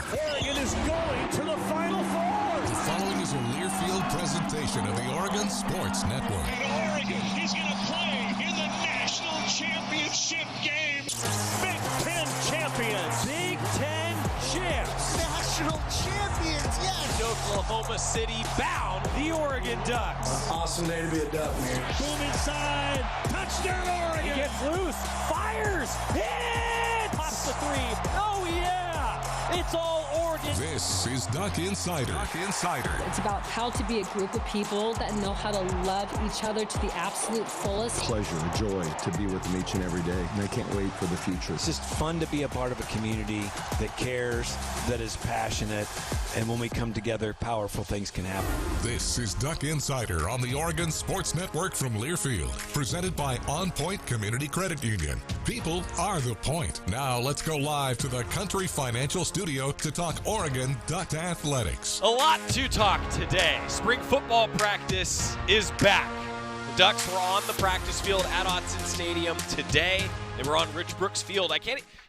Oregon is going to the Final Four. The following is a Learfield presentation of the Oregon Sports Network. And Oregon is going to play in the national championship game. Big Ten champions. Big Ten champs. National champions, yes. Oklahoma City bound the Oregon Ducks. Awesome day to be a Duck, man. Boom inside. Touchdown Oregon. He gets loose. Fires. Hit. Pops the three. Oh, yeah. It's all Oregon. This is Duck Insider. Duck Insider. It's about how to be a group of people that know how to love each other to the absolute fullest. Pleasure, a joy to be with them each and every day, and I can't wait for the future. It's just fun to be a part of a community that cares, that is passionate, and when we come together, powerful things can happen. This is Duck Insider on the Oregon Sports Network from Learfield, presented by OnPoint Community Credit Union. People are the point. Now let's go live to the Country Financial Studio to talk Oregon Duck Athletics. A lot to talk today. Spring football practice is back. The Ducks were on the practice field at Autzen Stadium today. They were on Rich Brooks Field.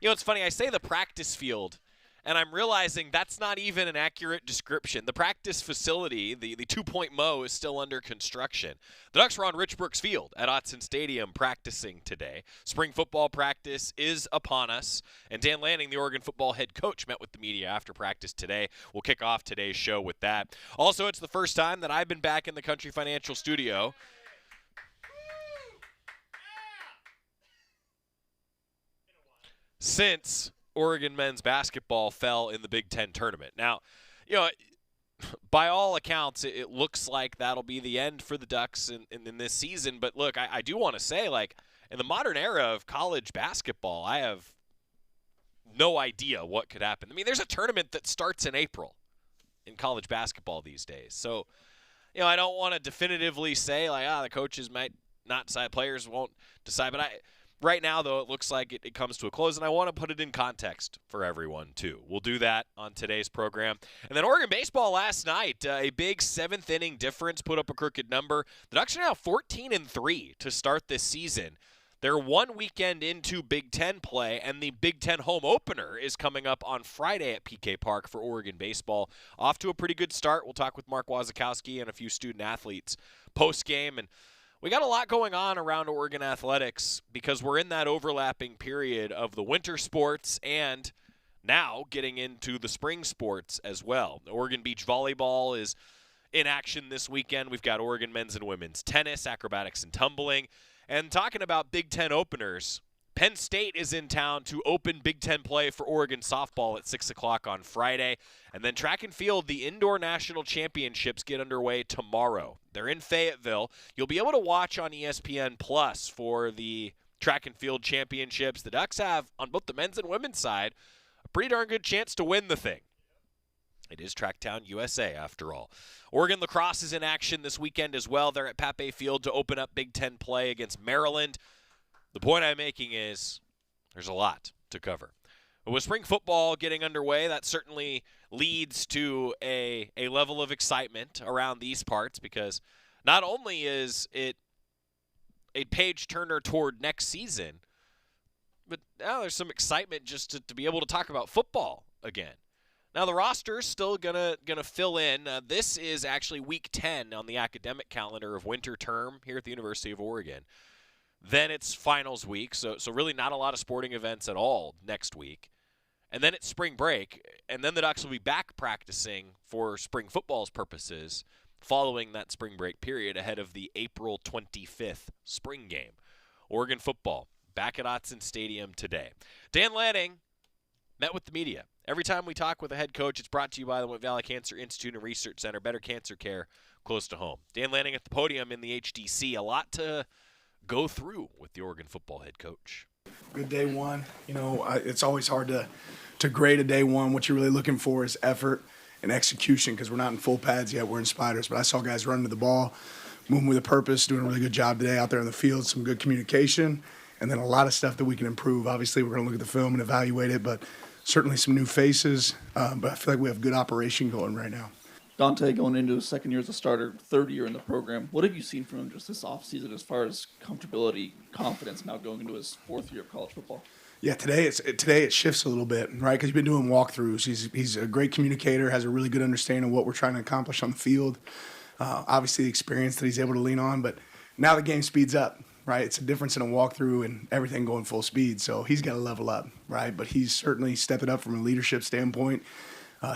It's funny, I say the practice field, and I'm realizing that's not even an accurate description. The practice facility, the 2-point Mo, is still under construction. The Ducks were on Rich Brooks Field at Autzen Stadium practicing today. Spring football practice is upon us, and Dan Lanning, the Oregon football head coach, met with the media after practice today. We'll kick off today's show with that. Also, it's the first time that I've been back in the Country Financial Studio since Oregon men's basketball fell in the Big Ten tournament. Now, by all accounts, it looks like that'll be the end for the Ducks in this season. But look, I do want to say, in the modern era of college basketball, I have no idea what could happen. I mean, there's a tournament that starts in April in college basketball these days. So, I don't want to definitively say, the coaches might not decide, players won't decide. But right now, though, it looks like it comes to a close, and I want to put it in context for everyone, too. We'll do that on today's program. And then Oregon baseball last night, a big seventh-inning difference, put up a crooked number. The Ducks are now 14-3 to start this season. They're one weekend into Big Ten play, and the Big Ten home opener is coming up on Friday at PK Park for Oregon baseball. Off to a pretty good start. We'll talk with Mark Wazakowski and a few student athletes post-game, and we got a lot going on around Oregon athletics because we're in that overlapping period of the winter sports and now getting into the spring sports as well. Oregon Beach Volleyball is in action this weekend. We've got Oregon men's and women's tennis, acrobatics, and tumbling. And talking about Big Ten openers, Penn State is in town to open Big Ten play for Oregon softball at 6 o'clock on Friday. And then track and field, the indoor national championships get underway tomorrow. They're in Fayetteville. You'll be able to watch on ESPN Plus for the track and field championships. The Ducks have, on both the men's and women's side, a pretty darn good chance to win the thing. It is Tracktown, USA, after all. Oregon lacrosse is in action this weekend as well. They're at Pape Field to open up Big Ten play against Maryland. The point I'm making is there's a lot to cover. But with spring football getting underway, that certainly leads to a level of excitement around these parts because not only is it a page-turner toward next season, but now there's some excitement just to be able to talk about football again. Now, the roster's still gonna fill in. This is actually week 10 on the academic calendar of winter term here at the University of Oregon. Then it's finals week, so really not a lot of sporting events at all next week. And then it's spring break, and then the Ducks will be back practicing for spring football's purposes following that spring break period ahead of the April 25th spring game. Oregon football back at Autzen Stadium today. Dan Lanning met with the media. Every time we talk with a head coach, it's brought to you by the White Valley Cancer Institute and Research Center. Better cancer care close to home. Dan Lanning at the podium in the HDC. A lot to go through with the Oregon football head coach. Good day one. It's always hard to grade a day one. What you're really looking for is effort and execution because we're not in full pads yet. We're in spiders. But I saw guys running to the ball, moving with a purpose, doing a really good job today out there in the field, some good communication, and then a lot of stuff that we can improve. Obviously, we're going to look at the film and evaluate it, but certainly some new faces. But I feel like we have good operation going right now. Dante going into his second year as a starter, third year in the program. What have you seen from him just this offseason as far as comfortability, confidence now going into his fourth year of college football? Yeah, today it shifts a little bit, right? Because he's been doing walkthroughs. He's a great communicator, has a really good understanding of what we're trying to accomplish on the field. Obviously, the experience that he's able to lean on, but now the game speeds up, right? It's a difference in a walkthrough and everything going full speed. So he's got to level up, right? But he's certainly stepped it up from a leadership standpoint.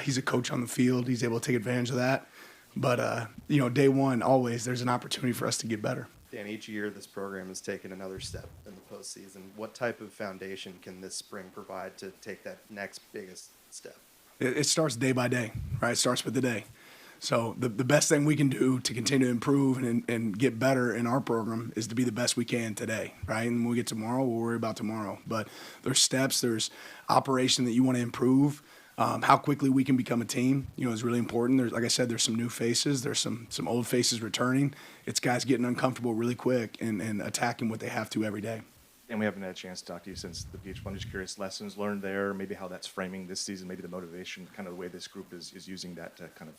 He's a coach on the field. He's able to take advantage of that. But, day one, always, there's an opportunity for us to get better. Dan, each year this program has taken another step in the postseason. What type of foundation can this spring provide to take that next biggest step? It starts day by day, right? It starts with the day. So the best thing we can do to continue to improve and get better in our program is to be the best we can today, right? And when we get tomorrow, we'll worry about tomorrow. But there's steps, there's operation that you want to improve. How quickly we can become a team, is really important. There's, like I said, there's some new faces. There's some old faces returning. It's guys getting uncomfortable really quick and attacking what they have to every day. And we haven't had a chance to talk to you since the Beach One. Just curious, lessons learned there, maybe how that's framing this season, maybe the motivation, kind of the way this group is using that to kind of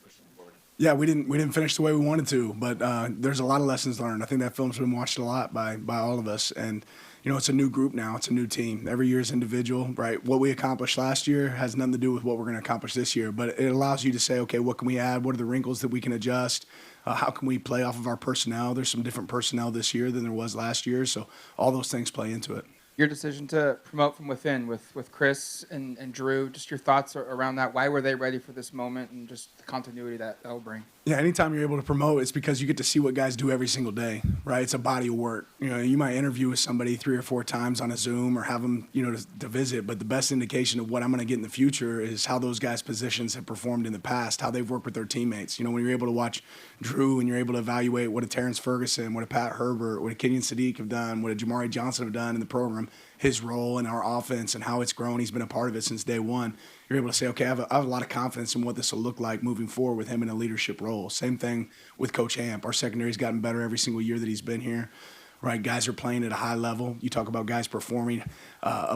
push them forward. Yeah, we didn't finish the way we wanted to, but there's a lot of lessons learned. I think that film's been watched a lot by all of us, and it's a new group now. It's a new team. Every year is individual, right? What we accomplished last year has nothing to do with what we're going to accomplish this year, but it allows you to say, okay, what can we add? What are the wrinkles that we can adjust? How can we play off of our personnel? There's some different personnel this year than there was last year, so all those things play into it. Your decision to promote from within with Chris and Drew, just your thoughts around that. Why were they ready for this moment and just the continuity that'll bring? Yeah, anytime you're able to promote, it's because you get to see what guys do every single day, right? It's a body of work. You might interview with somebody 3 or 4 times on a Zoom or have them, to visit, but the best indication of what I'm going to get in the future is how those guys' positions have performed in the past, how they've worked with their teammates. When you're able to watch Drew and you're able to evaluate what a Terrence Ferguson, what a Pat Herbert, what a Kenyon Sadiq have done, what a Jamari Johnson have done in the program, his role in our offense and how it's grown. He's been a part of it since day one. You're able to say, okay, I have a lot of confidence in what this will look like moving forward with him in a leadership role. Same thing with Coach Hamp. Our secondary's gotten better every single year that he's been here. Right, guys are playing at a high level. You talk about guys performing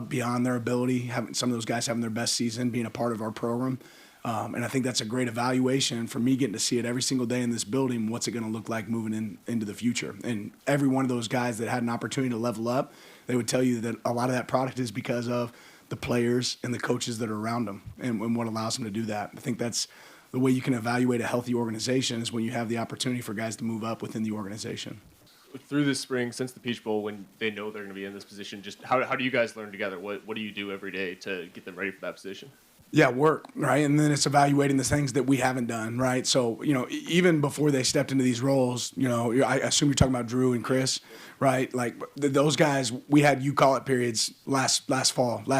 beyond their ability, having some of those guys having their best season, being a part of our program. And I think that's a great evaluation for me getting to see it every single day in this building. What's it going to look like moving into the future? And every one of those guys that had an opportunity to level up, they would tell you that a lot of that product is because of the players and the coaches that are around them and what allows them to do that. I think that's the way you can evaluate a healthy organization is when you have the opportunity for guys to move up within the organization. Through this spring, since the Peach Bowl, when they know they're going to be in this position, just how do you guys learn together? What do you do every day to get them ready for that position? Yeah, work, right? And then it's evaluating the things that we haven't done, right? So, even before they stepped into these roles, I assume you're talking about Drew and Chris, right? Like those guys, we had you call it periods last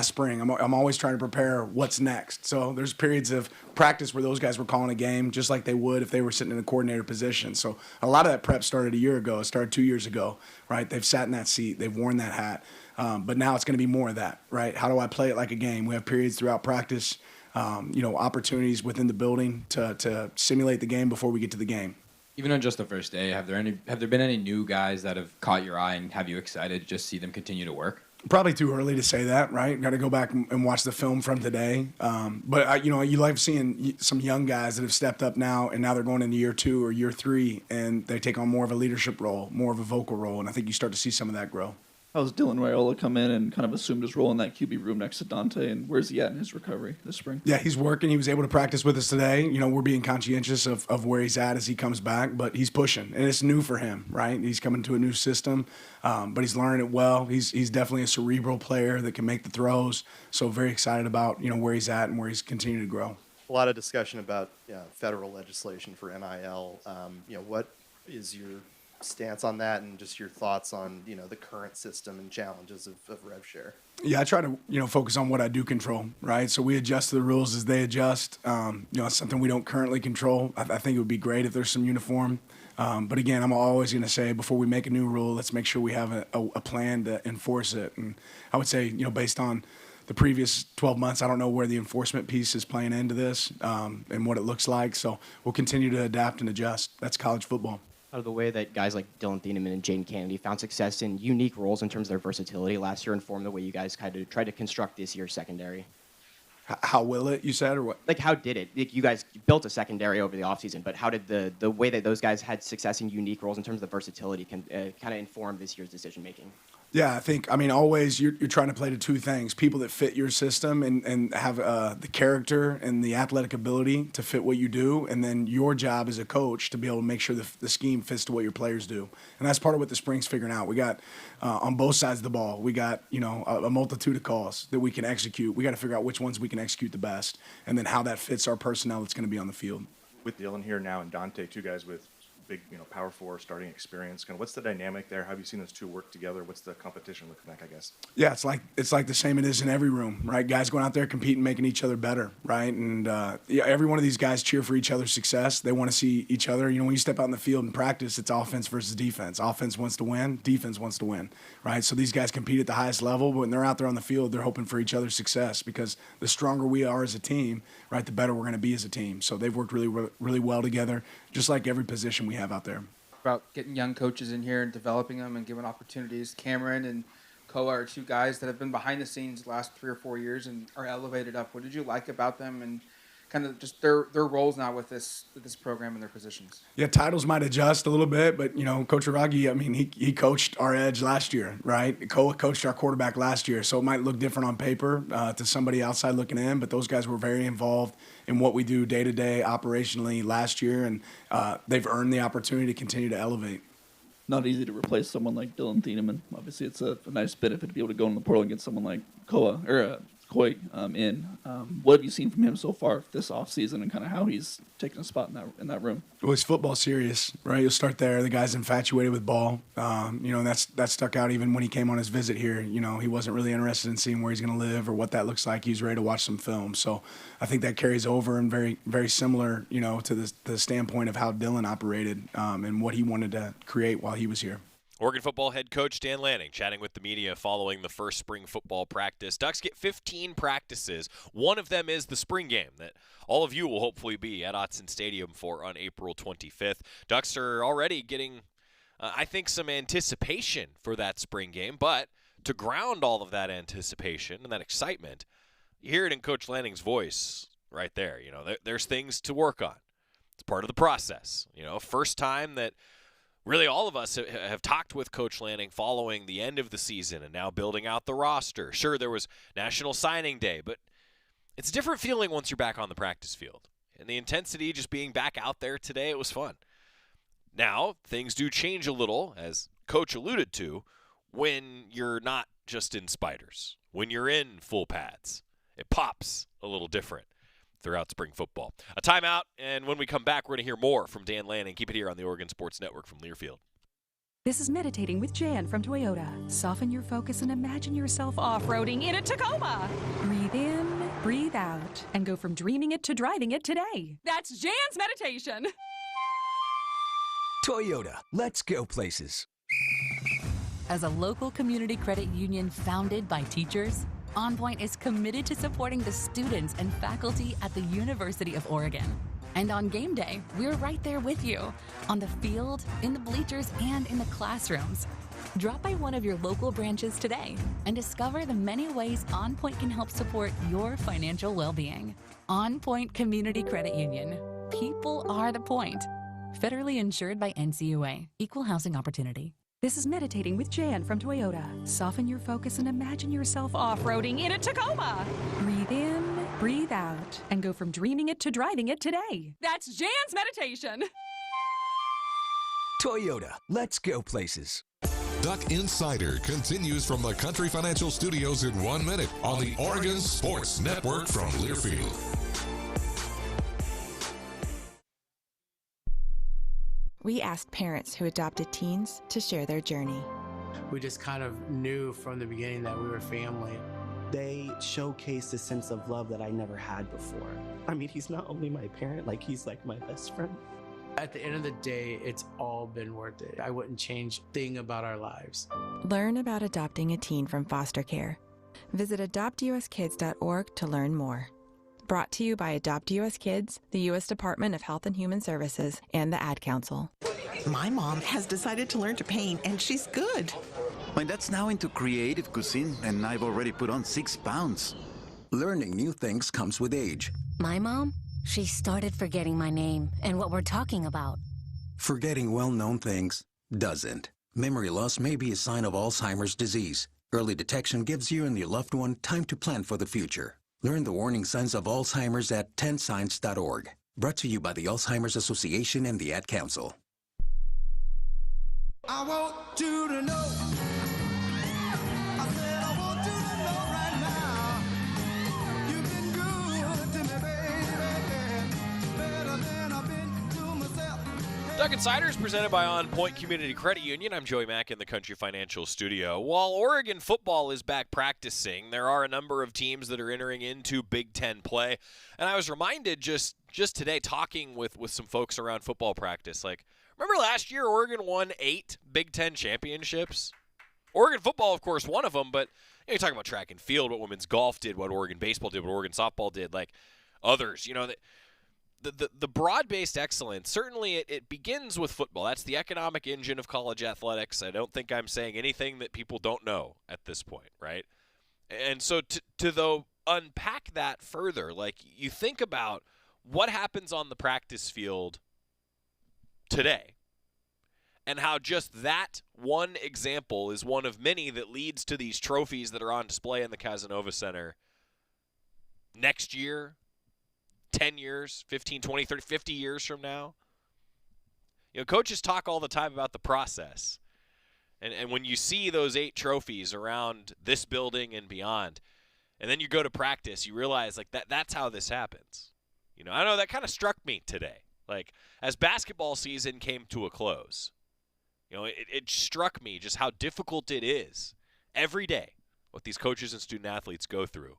spring. I'm always trying to prepare what's next. So there's periods of practice where those guys were calling a game just like they would if they were sitting in a coordinator position. So a lot of that prep started a year ago. It started 2 years ago, right? They've sat in that seat. They've worn that hat. But now it's going to be more of that, right? How do I play it like a game? We have periods throughout practice, opportunities within the building to simulate the game before we get to the game. Even on just the first day, have there been any new guys that have caught your eye and have you excited to just see them continue to work? Probably too early to say that, right? Got to go back and watch the film from today. But you like seeing some young guys that have stepped up now, and now they're going into year 2 or year 3, and they take on more of a leadership role, more of a vocal role, and I think you start to see some of that grow. How's Dylan Raiola come in and kind of assumed his role in that QB room next to Dante, and where's he at in his recovery this spring? Yeah, he's working. He was able to practice with us today. We're being conscientious of where he's at as he comes back, but he's pushing, and it's new for him, right? He's coming to a new system, but he's learning it well. He's definitely a cerebral player that can make the throws, so very excited about, where he's at and where he's continuing to grow. A lot of discussion about federal legislation for NIL. What is your stance on that and just your thoughts on the current system and challenges of rev share? Yeah, I try to focus on what I do control, right? So we adjust to the rules as they adjust. It's something we don't currently control. I think it would be great if there's some uniform. But again, I'm always going to say before we make a new rule, let's make sure we have a plan to enforce it. And I would say based on the previous 12 months, I don't know where the enforcement piece is playing into this and what it looks like. So we'll continue to adapt and adjust. That's college football. Out of the way that guys like Dylan Thieneman and Jaden Kennedy found success in unique roles in terms of their versatility last year, informed the way you guys kind of tried to construct this year's secondary? How will it, you said, or what? Like, how did it? Like, you guys built a secondary over the offseason, but how did the way that those guys had success in unique roles in terms of the versatility kind of inform this year's decision-making? Yeah, I mean, always you're trying to play to two things: people that fit your system and have the character and the athletic ability to fit what you do, and then your job as a coach to be able to make sure the scheme fits to what your players do. And that's part of what the spring's figuring out. We got on both sides of the ball, we got a multitude of calls that we can execute. We got to figure out which ones we can execute the best, and then how that fits our personnel that's going to be on the field. With Dylan here now and Dante, two guys with big, Power 4 starting experience. Kind of what's the dynamic there? How have you seen those two work together? What's the competition looking like, I guess? Yeah, it's like the same it is in every room, right? Guys going out there competing, making each other better, right? And every one of these guys cheer for each other's success. They want to see each other. When you step out in the field and practice, it's offense versus defense. Offense wants to win, defense wants to win, right? So these guys compete at the highest level, but when they're out there on the field, they're hoping for each other's success because the stronger we are as a team, right, the better we're going to be as a team. So they've worked really, really well together, just like every position we have out there. About getting young coaches in here and developing them and giving opportunities. Cameron and Koa are two guys that have been behind the scenes the last 3 or 4 years and are elevated up. What did you like about them and kind of just their roles now with this program and their positions? Yeah, titles might adjust a little bit, but Coach Aragi, I mean, he coached our edge last year, right? Koa coached our quarterback last year, so it might look different on paper to somebody outside looking in, but those guys were very involved in what we do day to day operationally last year, and they've earned the opportunity to continue to elevate. Not easy to replace someone like Dylan Thieneman. Obviously, it's a nice benefit to be able to go in the portal and get someone like Koa or Coy in. What have you seen from him so far this offseason and kind of how he's taken a spot in that room? Well, he's football serious, right? You'll start there. The guy's infatuated with ball. And that stuck out even when he came on his visit here. He wasn't really interested in seeing where he's going to live or what that looks like. He's ready to watch some film. So I think that carries over and very, very similar, to the standpoint of how Dylan operated and what he wanted to create while he was here. Oregon football head coach Dan Lanning chatting with the media following the first spring football practice. Ducks get 15 practices. One of them is the spring game that all of you will hopefully be at Autzen Stadium for on April 25th. Ducks are already getting, I think, some anticipation for that spring game, but to ground all of that anticipation and that excitement, you hear it in Coach Lanning's voice right there. There's things to work on. It's part of the process. First time that really all of us have talked with Coach Lanning following the end of the season and now building out the roster. Sure, there was National Signing Day, but it's a different feeling once you're back on the practice field. And the intensity just being back out there today, it was fun. Now, things do change a little, as Coach alluded to, when you're not just in spiders. When you're in full pads, it pops a little different throughout spring football. A timeout, and when we come back, we're going to hear more from Dan Lanning. Keep it here on the Oregon Sports Network from Learfield. This is Meditating with Jan from Toyota. Soften your focus and imagine yourself off-roading in a Tacoma. Breathe in, breathe out, and go from dreaming it to driving it today. That's Jan's meditation. Toyota, let's go places. As a local community credit union founded by teachers, OnPoint is committed to supporting the students and faculty at the University of Oregon. And on game day, we're right there with you, on the field, in the bleachers, and in the classrooms. Drop by one of your local branches today and discover the many ways OnPoint can help support your financial well-being. OnPoint Community Credit Union. People are the point. Federally insured by NCUA. Equal housing opportunity. This is Meditating with Jan from Toyota. Soften your focus and imagine yourself off-roading in a Tacoma. Breathe in, breathe out, and go from dreaming it to driving it today. That's Jan's meditation. Toyota, let's go places. Duck Insider continues from the Country Financial Studios in 1 minute on the Oregon Sports Network from Learfield. We asked parents who adopted teens to share their journey. We just kind of knew from the beginning that we were family. They showcased a sense of love that I never had before. I mean, he's not only my parent, he's like my best friend. At the end of the day, it's all been worth it. I wouldn't change a thing about our lives. Learn about adopting a teen from foster care. Visit adoptuskids.org to learn more. Brought to you by Adopt US Kids, the U.S. Department of Health and Human Services, and the Ad Council. My mom has decided to learn to paint, and she's good. My dad's now into creative cuisine, and I've already put on 6 pounds. Learning new things comes with age. My mom, she started forgetting my name and what we're talking about. Forgetting well-known things doesn't. Memory loss may be a sign of Alzheimer's disease. Early detection gives you and your loved one time to plan for the future. Learn the warning signs of Alzheimer's at 10signs.org. Brought to you by the Alzheimer's Association and the Ad Council. I want you to know. I said I want you to know right now. You've been good to me, baby. Better than I've been to myself. Duck Insider is presented by OnPoint Community Credit Union. I'm Joey Mack in the Country Financial Studio. While Oregon football is back practicing, there are a number of teams that are entering into Big Ten play. And I was reminded just today talking with some folks around football practice, like, remember last year Oregon won 8 Big Ten championships? Oregon football, of course, one of them, but you're talking about track and field, what women's golf did, what Oregon baseball did, what Oregon softball did, like others. You know, the broad-based excellence, certainly it begins with football. That's the economic engine of college athletics. I don't think I'm saying anything that people don't know at this point, right? And so to unpack that further, like you think about what happens on the practice field today and how just that one example is one of many that leads to these trophies that are on display in the Casanova Center next year, 10 years, 15, 20, 30, 50 years from now. You know, coaches talk all the time about the process. And when you see those 8 trophies around this building and beyond, and then you go to practice, you realize like that's how this happens. You know, I know that kind of struck me today. Like, as basketball season came to a close, you know, it struck me just how difficult it is every day what these coaches and student athletes go through.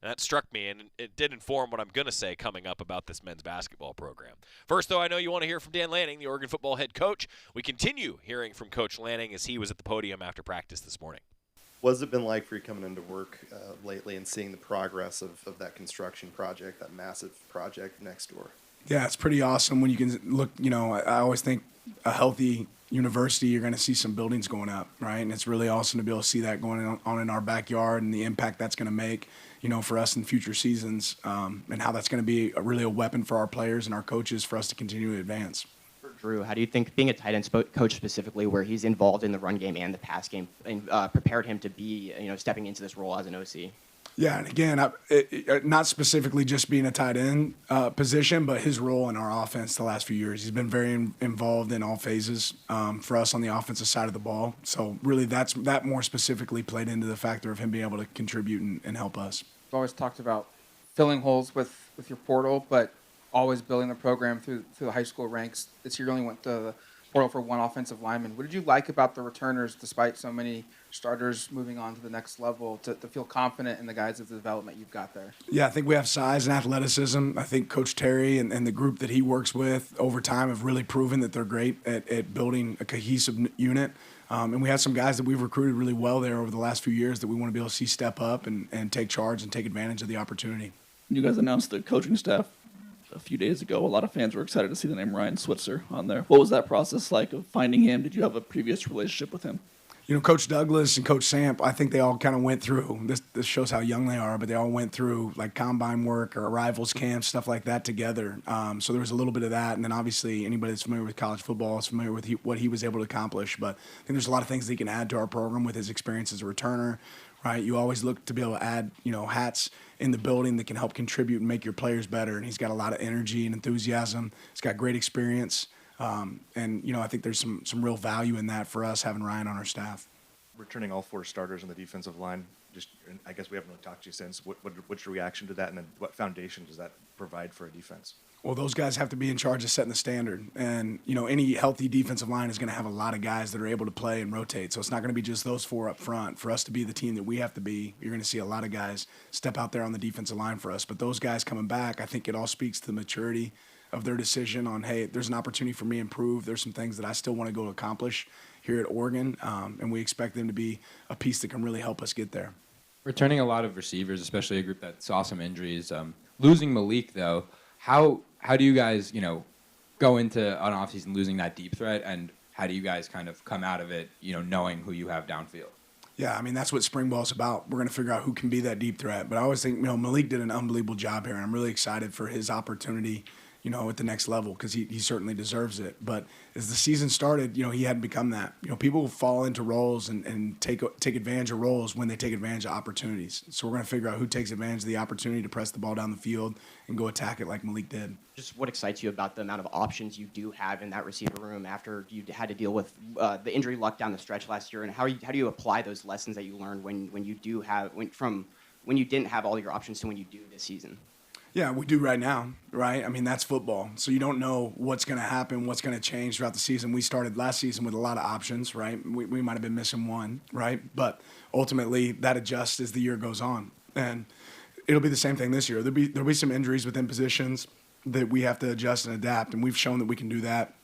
And that struck me, and it did inform what I'm going to say coming up about this men's basketball program. First, though, I know you want to hear from Dan Lanning, the Oregon football head coach. We continue hearing from Coach Lanning as he was at the podium after practice this morning. What has it been like for you coming into work lately and seeing the progress of that construction project, that massive project next door? Yeah, it's pretty awesome when you can look, you know, I always think a healthy university, you're going to see some buildings going up, right? And it's really awesome to be able to see that going on in our backyard and the impact that's going to make, you know, for us in future seasons, and how that's going to be really a weapon for our players and our coaches for us to continue to advance. Drew, how do you think being a tight end coach specifically, where he's involved in the run game and the pass game, and prepared him to be, you know, stepping into this role as an OC? Yeah, and again, not specifically just being a tight end position, but his role in our offense the last few years. He's been very involved in all phases for us on the offensive side of the ball. So really that more specifically played into the factor of him being able to contribute and help us. We've always talked about filling holes with your portal, but always building the program through the high school ranks. This year you only went to the portal for one offensive lineman. What did you like about the returners, despite so many starters moving on to the next level, to feel confident in the guys of the development you've got there? Yeah, I think we have size and athleticism. I think Coach Terry and the group that he works with over time have really proven that they're great at building a cohesive unit. And we have some guys that we've recruited really well there over the last few years that we want to be able to see step up and take charge and take advantage of the opportunity. You guys announced the coaching staff a few days ago. A lot of fans were excited to see the name Ryan Switzer on there. What was that process like of finding him? Did you have a previous relationship with him? You know, Coach Douglas and Coach Samp, I think they all kind of went through, this shows how young they are, but they all went through like combine work or arrivals camp, stuff like that together. So there was a little bit of that. And then obviously anybody that's familiar with college football is familiar with what he was able to accomplish. But I think there's a lot of things that he can add to our program with his experience as a returner, right? You always look to be able to add, you know, hats in the building that can help contribute and make your players better. And he's got a lot of energy and enthusiasm. He's got great experience. And, you know, I think there's some real value in that for us having Ryan on our staff. Returning all 4 starters on the defensive line, I guess we haven't really talked to you since. What's your reaction to that, and then what foundation does that provide for a defense? Well, those guys have to be in charge of setting the standard. And, you know, any healthy defensive line is going to have a lot of guys that are able to play and rotate. So it's not going to be just those 4 up front. For us to be the team that we have to be, you're going to see a lot of guys step out there on the defensive line for us. But those guys coming back, I think it all speaks to the maturity of their decision on, hey, there's an opportunity for me to improve. There's some things that I still want to go accomplish here at Oregon, and we expect them to be a piece that can really help us get there. Returning a lot of receivers, especially a group that saw some injuries. Losing Malik, though, how do you guys, you know, go into an offseason losing that deep threat, and how do you guys kind of come out of it, you know, knowing who you have downfield? Yeah, I mean, that's what spring ball is about. We're going to figure out who can be that deep threat. But I always think, you know, Malik did an unbelievable job here, and I'm really excited for his opportunity at the next level, because he certainly deserves it. But as the season started, he hadn't become that. People fall into roles and take advantage of roles when they take advantage of opportunities. So we're going to figure out who takes advantage of the opportunity to press the ball down the field and go attack it like Malik did. Just what excites you about the amount of options you do have in that receiver room after you had to deal with the injury luck down the stretch last year, and how do you apply those lessons that you learned when you didn't have all your options to when you do this season? Yeah, we do right now, right? I mean, that's football. So you don't know what's going to happen, what's going to change throughout the season. We started last season with a lot of options, right? We might have been missing one, right? But ultimately, that adjusts as the year goes on. And it'll be the same thing this year. There'll be some injuries within positions that we have to adjust and adapt, and we've shown that we can do that,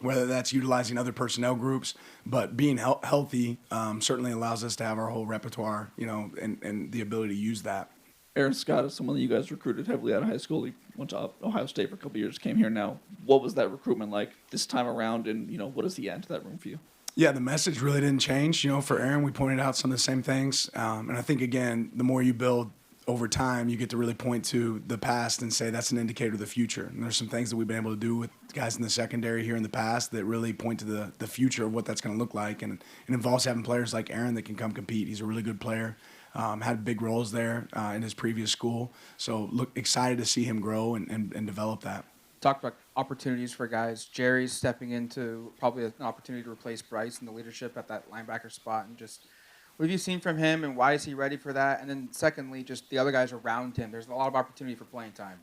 whether that's utilizing other personnel groups. But being healthy certainly allows us to have our whole repertoire, and the ability to use that. Aaron Scott is someone that you guys recruited heavily out of high school. He went to Ohio State for a couple of years, came here now. What was that recruitment like this time around, and what does he add to that room for you? Yeah, the message really didn't change. For Aaron, we pointed out some of the same things. And I think, again, the more you build over time, you get to really point to the past and say that's an indicator of the future. And there's some things that we've been able to do with guys in the secondary here in the past that really point to the future of what that's going to look like. And it involves having players like Aaron that can come compete. He's a really good player. Had big roles there in his previous school. So excited to see him grow and develop that. Talk about opportunities for guys. Jerry's stepping into probably an opportunity to replace Bryce in the leadership at that linebacker spot. And just what have you seen from him, and why is he ready for that? And then secondly, just the other guys around him. There's a lot of opportunity for playing time.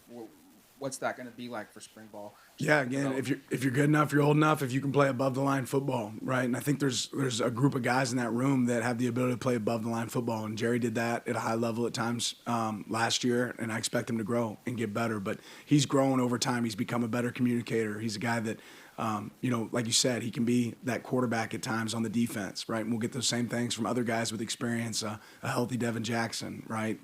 What's that going to be like for spring ball? Yeah, again, if you're good enough, you're old enough, if you can play above the line football, right? And I think there's a group of guys in that room that have the ability to play above the line football, and Jerry did that at a high level at times last year, and I expect him to grow and get better. But he's grown over time. He's become a better communicator. He's a guy that, like you said, he can be that quarterback at times on the defense, right? And we'll get those same things from other guys with experience, a healthy Devin Jackson, right?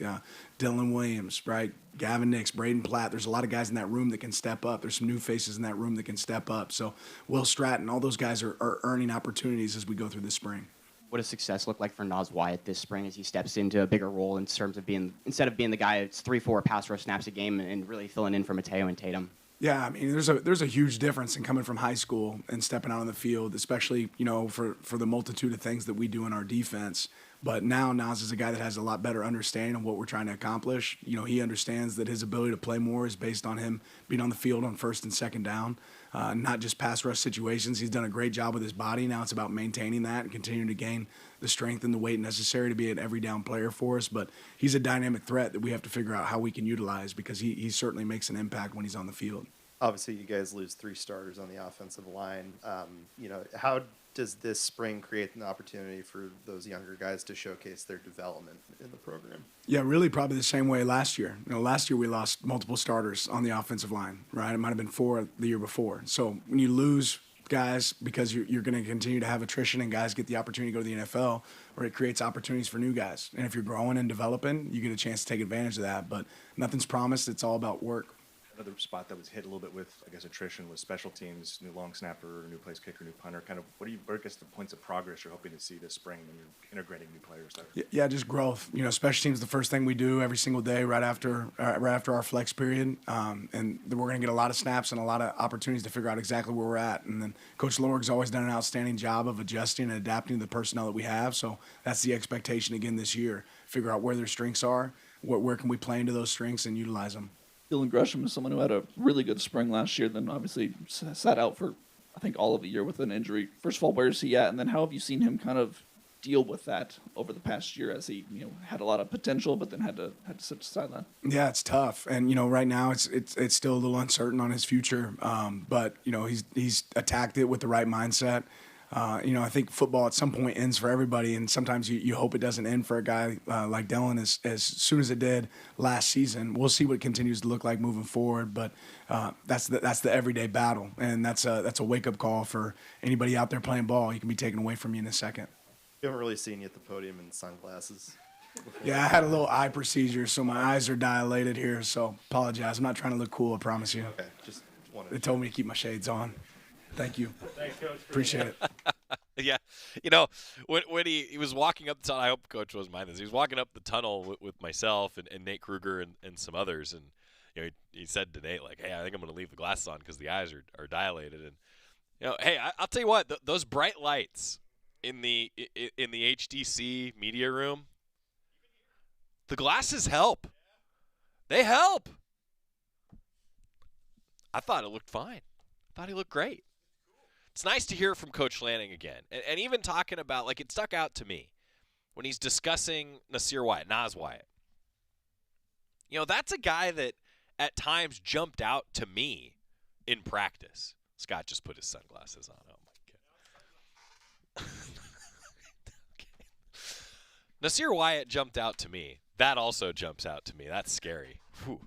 Dylan Williams, right? Gavin Nix, Braden Platt. There's a lot of guys in that room that can step up. There's some new faces in that room that can step up. So Will Stratton, all those guys are earning opportunities as we go through this spring. What does success look like for Nas Wyatt this spring as he steps into a bigger role in terms of instead of being the guy that's 3-4 pass rush snaps a game and really filling in for Mateo and Tatum? Yeah, I mean, there's a huge difference in coming from high school and stepping out on the field, especially, for the multitude of things that we do in our defense. But now Nas is a guy that has a lot better understanding of what we're trying to accomplish. He understands that his ability to play more is based on him being on the field on first and second down, not just pass rush situations. He's done a great job with his body. Now it's about maintaining that and continuing to gain the strength and the weight necessary to be an every down player for us. But he's a dynamic threat that we have to figure out how we can utilize, because he certainly makes an impact when he's on the field. Obviously, you guys lose 3 starters on the offensive line. How does this spring create an opportunity for those younger guys to showcase their development in the program? Yeah, really probably the same way last year. Last year we lost multiple starters on the offensive line, right? It might have been 4 the year before. So when you lose guys because you're going to continue to have attrition and guys get the opportunity to go to the NFL, or it creates opportunities for new guys. And if you're growing and developing, you get a chance to take advantage of that. But nothing's promised. It's all about work. Another spot that was hit a little bit with, attrition was special teams, new long snapper, new place kicker, new punter. Kind of, what are the points of progress you're hoping to see this spring when you're integrating new players there? Yeah, just growth. Special teams is the first thing we do every single day right after our flex period, and we're going to get a lot of snaps and a lot of opportunities to figure out exactly where we're at. And then Coach Lorg's always done an outstanding job of adjusting and adapting to the personnel that we have. So that's the expectation again this year. Figure out where their strengths are, where can we play into those strengths and utilize them. Dylan Gresham is someone who had a really good spring last year, then obviously sat out for, I think, all of the year with an injury. First of all, where is he at? And then how have you seen him kind of deal with that over the past year as he had a lot of potential, but then had to sit sideline? Yeah, it's tough. And, right now it's still a little uncertain on his future. But, he's attacked it with the right mindset. I think football at some point ends for everybody, and sometimes you hope it doesn't end for a guy like Dylan as soon as it did last season. We'll see what it continues to look like moving forward, but that's the everyday battle, and that's a wake-up call for anybody out there playing ball. He can be taken away from you in a second. We haven't really seen you at the podium in sunglasses before. Yeah, I had a little eye procedure, so my eyes are dilated here, so apologize. I'm not trying to look cool, I promise you. Okay, just wanted They told me to keep my shades on. Thank you. Thanks, Coach. Appreciate it. Yeah, when he was walking up the tunnel, I hope Coach was mind this. He was walking up the tunnel with myself and Nate Kruger and some others, and he said to Nate, like, hey, I think I'm going to leave the glasses on because the eyes are dilated. And, hey, I'll tell you what, those bright lights in the HDC media room, the glasses help. They help. I thought it looked fine. I thought he looked great. It's nice to hear from Coach Lanning again. And even talking about, like, it stuck out to me when he's discussing Nas Wyatt. That's a guy that at times jumped out to me in practice. Scott just put his sunglasses on. Oh, my God. Okay. Nasir Wyatt jumped out to me. That also jumps out to me. That's scary. Whew.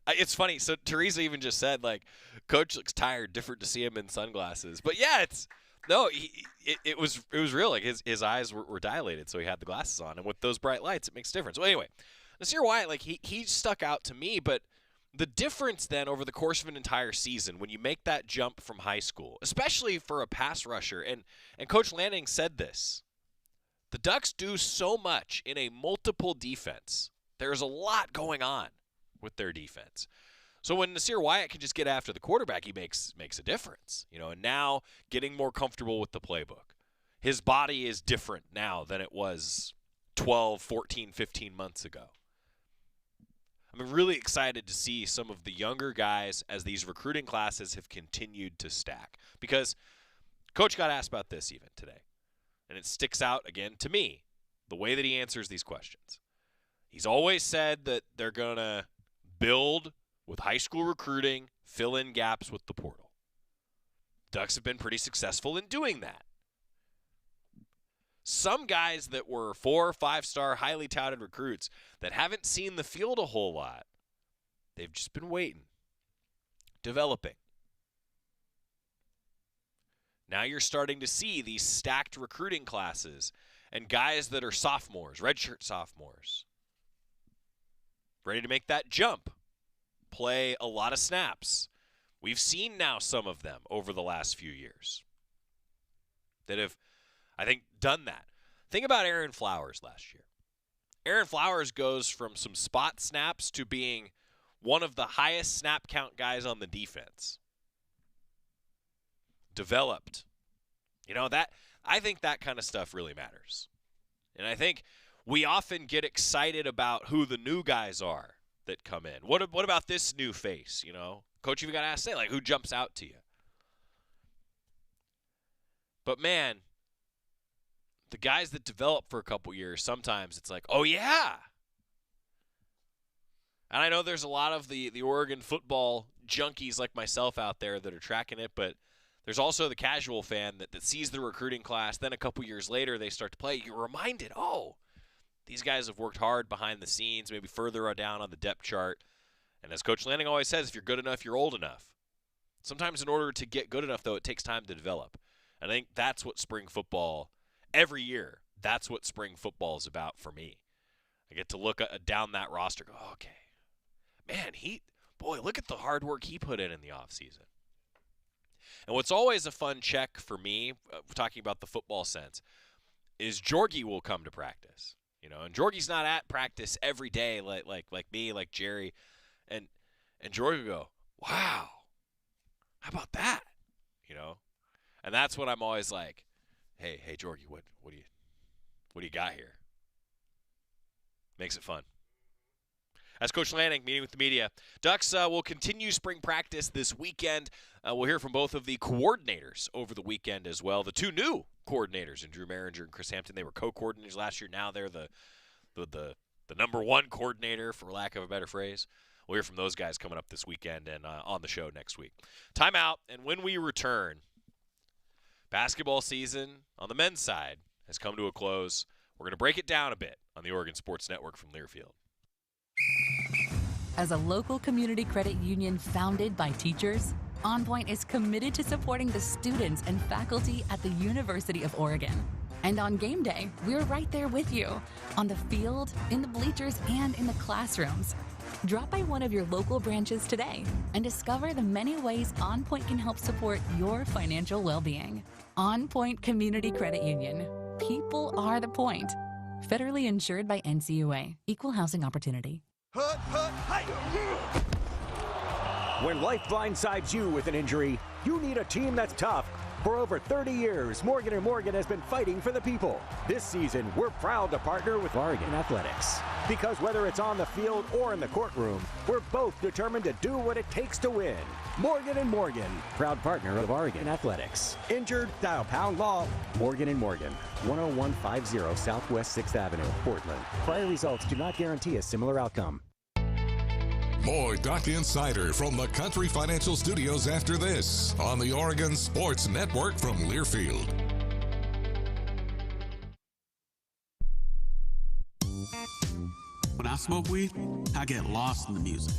It's funny. So Teresa even just said, like, Coach looks tired, different to see him in sunglasses. But, yeah, it was real. Like, his eyes were dilated, so he had the glasses on. And with those bright lights, it makes a difference. Well, anyway, Nasir Wyatt, like, he stuck out to me. But the difference then over the course of an entire season when you make that jump from high school, especially for a pass rusher, and Coach Lanning said this, the Ducks do so much in a multiple defense. There's a lot going on with their defense. So when Nasir Wyatt can just get after the quarterback, he makes a difference. And now getting more comfortable with the playbook. His body is different now than it was 12, 14, 15 months ago. I'm really excited to see some of the younger guys as these recruiting classes have continued to stack. Because Coach got asked about this even today. And it sticks out, again, to me, the way that he answers these questions. He's always said that they're going to build with high school recruiting, fill in gaps with the portal. Ducks have been pretty successful in doing that. Some guys that were 4- or 5-star, highly touted recruits that haven't seen the field a whole lot, they've just been waiting, developing. Now you're starting to see these stacked recruiting classes and guys that are sophomores, redshirt sophomores, ready to make that jump, play a lot of snaps. We've seen now some of them over the last few years that have, I think, done that. Think about Aaron Flowers last year. Aaron Flowers goes from some spot snaps to being one of the highest snap count guys on the defense. Developed. I think that kind of stuff really matters. And I think we often get excited about who the new guys are that come in. What about this new face, Coach, you've got to ask, say, like, who jumps out to you? But, man, the guys that develop for a couple years, sometimes it's like, oh, yeah. And I know there's a lot of the Oregon football junkies like myself out there that are tracking it, but there's also the casual fan that sees the recruiting class. Then a couple years later, they start to play. You're reminded, these guys have worked hard behind the scenes, maybe further down on the depth chart. And as Coach Lanning always says, if you're good enough, you're old enough. Sometimes in order to get good enough, though, it takes time to develop. And I think that's what spring football, every year, that's what spring football is about for me. I get to look down that roster, go, okay. Man, look at the hard work he put in the offseason. And what's always a fun check for me, talking about the football sense, is Jorgie will come to practice. And Jorgie's not at practice every day like me, like Jerry. And Jorgie will go, wow, how about that? And that's what I'm always like, hey Jorgie, what do you got here? Makes it fun. As Coach Lanning meeting with the media, Ducks will continue spring practice this weekend. We'll hear from both of the coordinators over the weekend as well. The two new coordinators, in Drew Maringer and Chris Hampton, they were co-coordinators last year. Now they're the number one coordinator, for lack of a better phrase. We'll hear from those guys coming up this weekend and on the show next week. Timeout, and when we return, basketball season on the men's side has come to a close. We're going to break it down a bit on the Oregon Sports Network from Learfield. As a local community credit union founded by teachers, OnPoint is committed to supporting the students and faculty at the University of Oregon. And on game day, we're right there with you, on the field, in the bleachers, and in the classrooms. Drop by one of your local branches today and discover the many ways OnPoint can help support your financial well-being. OnPoint Community Credit Union. People are the point. Federally insured by NCUA. Equal housing opportunity. Hut, hut, hi! When life blindsides you with an injury, you need a team that's tough. For over 30 years, Morgan & Morgan has been fighting for the people. This season, we're proud to partner with Oregon Athletics. Because whether it's on the field or in the courtroom, we're both determined to do what it takes to win. Morgan & Morgan, proud partner of Oregon Athletics. Injured? Dial pound law. Morgan & Morgan, 10150 Southwest 6th Avenue, Portland. Prior results do not guarantee a similar outcome. More Duck Insider from the Country Financial Studios after this on the Oregon Sports Network from Learfield. When I smoke weed, I get lost in the music.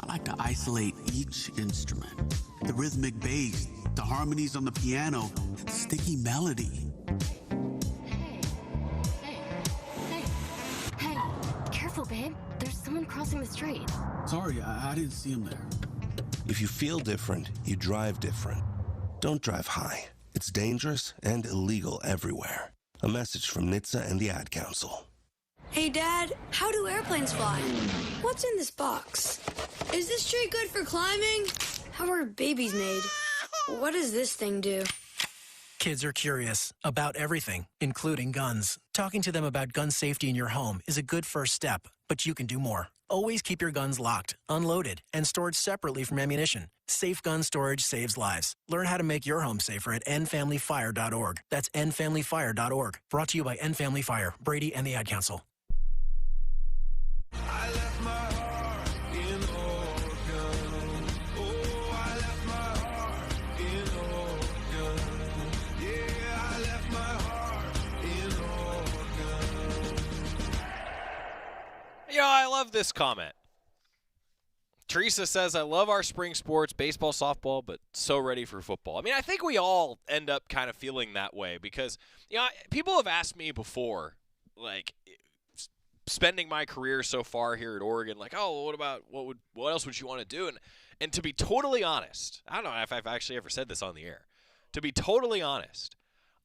I like to isolate each instrument. The rhythmic bass, the harmonies on the piano, the sticky melody. Hey, careful, babe. There's someone crossing the street. Sorry, I didn't see him there. If you feel different, you drive different. Don't drive high. It's dangerous and illegal everywhere. A message from NHTSA and the Ad Council. Hey, Dad, how do airplanes fly? What's in this box? Is this tree good for climbing? How are babies made? What does this thing do? Kids are curious about everything, including guns. Talking to them about gun safety in your home is a good first step, but you can do more. Always keep your guns locked, unloaded, and stored separately from ammunition. Safe gun storage saves lives. Learn how to make your home safer at endfamilyfire.org. That's endfamilyfire.org. Brought to you by End Family Fire, Brady, and the Ad Council. I left my heart in Oregon. Oh, I left my heart in Oregon. Yeah, I left my heart in Oregon. You know, I love this comment. Teresa says, I love our spring sports, baseball, softball, but so ready for football. I mean, I think we all end up kind of feeling that way because, you know, people have asked me before, like, spending my career so far here at Oregon, like, oh, what else would you want to do? And to be totally honest, I don't know if I've actually ever said this on the air. To be totally honest,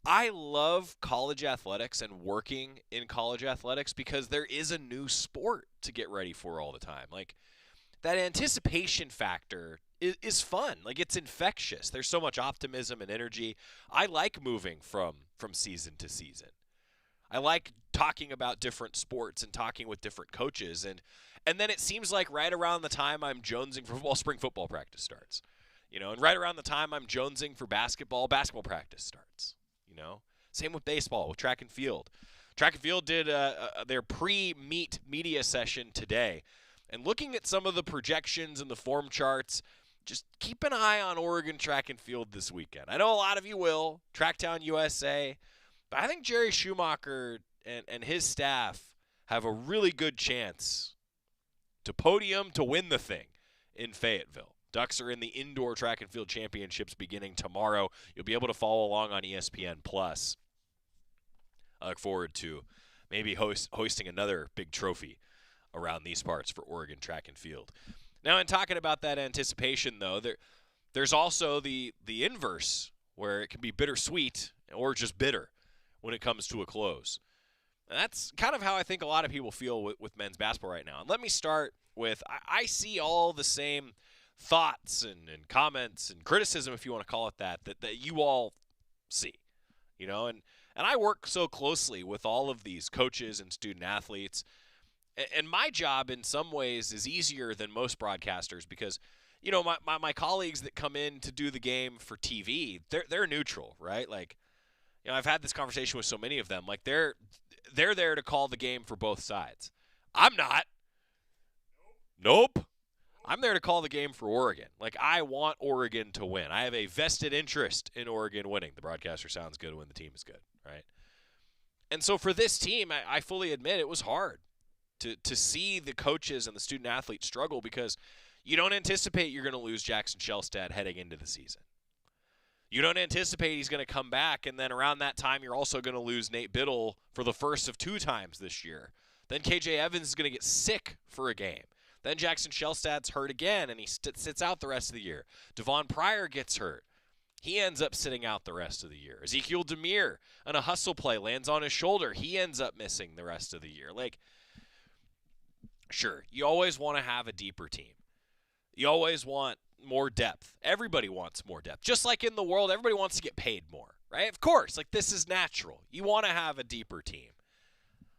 I love college athletics and working in college athletics because there is a new sport to get ready for all the time. Like, that anticipation factor is fun. Like, it's infectious. There's so much optimism and energy. I like moving from season to season. I like talking about different sports and talking with different coaches. And then it seems like right around the time I'm jonesing for football, spring football practice starts. You know, and right around the time I'm jonesing for basketball practice starts. You know, same with baseball, with track and field. Track and field did their pre-meet media session today. And looking at some of the projections and the form charts, just keep an eye on Oregon track and field this weekend. I know a lot of you will, Tracktown USA, but I think Jerry Schumacher and his staff have a really good chance to podium to win the thing in Fayetteville. Ducks are in the indoor track and field championships beginning tomorrow. You'll be able to follow along on ESPN+. I look forward to maybe hoisting another big trophy around these parts for Oregon track and field. Now, in talking about that anticipation, though, there's also the inverse, where it can be bittersweet or just bitter when it comes to a close. And that's kind of how I think a lot of people feel with men's basketball right now. And let me start with, I see all the same thoughts and comments and criticism, if you want to call it that you all see. You know, and I work so closely with all of these coaches and student athletes. And my job in some ways is easier than most broadcasters because, you know, my colleagues that come in to do the game for TV, they're neutral, right? Like, you know, I've had this conversation with so many of them. Like, they're there to call the game for both sides. I'm not. Nope. I'm there to call the game for Oregon. Like, I want Oregon to win. I have a vested interest in Oregon winning. The broadcaster sounds good when the team is good, right? And so for this team, I fully admit it was hard to see the coaches and the student athletes struggle because you don't anticipate you're going to lose Jackson Shellstad heading into the season. You don't anticipate he's going to come back, and then around that time you're also going to lose Nate Biddle for the first of 2 times this year. Then KJ Evans is going to get sick for a game. Then Jackson Shellstad's hurt again, and he sits out the rest of the year. Devon Pryor gets hurt. He ends up sitting out the rest of the year. Ezekiel Demir, on a hustle play, lands on his shoulder. He ends up missing the rest of the year. Like, Sure, you always want to have a deeper team. You always want more depth. Everybody wants more depth. Just like in the world, everybody wants to get paid more, right? Of course, like this is natural. You want to have a deeper team.